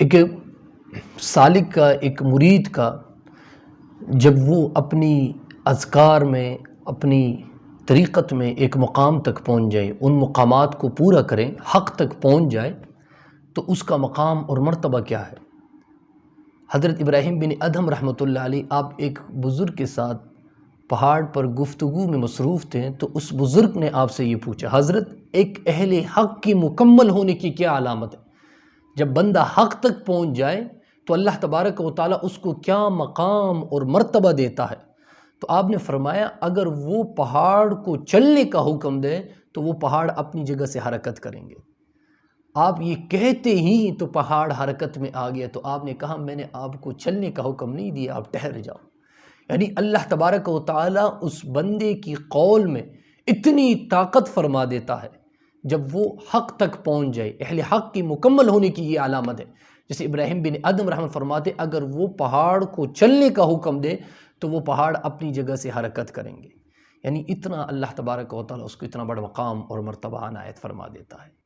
ایک سالک کا، ایک مرید کا جب وہ اپنی اذکار میں، اپنی طریقت میں ایک مقام تک پہنچ جائے، ان مقامات کو پورا کریں، حق تک پہنچ جائے، تو اس کا مقام اور مرتبہ کیا ہے؟ حضرت ابراہیم بن ادھم رحمۃ اللہ علیہ، آپ ایک بزرگ کے ساتھ پہاڑ پر گفتگو میں مصروف تھے، تو اس بزرگ نے آپ سے یہ پوچھا، حضرت ایک اہل حق کی مکمل ہونے کی کیا علامت ہے؟ جب بندہ حق تک پہنچ جائے تو اللہ تبارک و تعالیٰ اس کو کیا مقام اور مرتبہ دیتا ہے؟ تو آپ نے فرمایا، اگر وہ پہاڑ کو چلنے کا حکم دے تو وہ پہاڑ اپنی جگہ سے حرکت کریں گے۔ آپ یہ کہتے ہی تو پہاڑ حرکت میں آ گیا، تو آپ نے کہا میں نے آپ کو چلنے کا حکم نہیں دیا، آپ ٹھہر جاؤ۔ یعنی اللہ تبارک و تعالیٰ اس بندے کی قول میں اتنی طاقت فرما دیتا ہے جب وہ حق تک پہنچ جائے۔ اہل حق کی مکمل ہونے کی یہ علامت ہے۔ جیسے ابراہیم بن ادھم رحمۃ فرماتے، اگر وہ پہاڑ کو چلنے کا حکم دے تو وہ پہاڑ اپنی جگہ سے حرکت کریں گے۔ یعنی اتنا اللہ تبارک و تعالیٰ اس کو اتنا بڑا مقام اور مرتبہ عنایت فرما دیتا ہے۔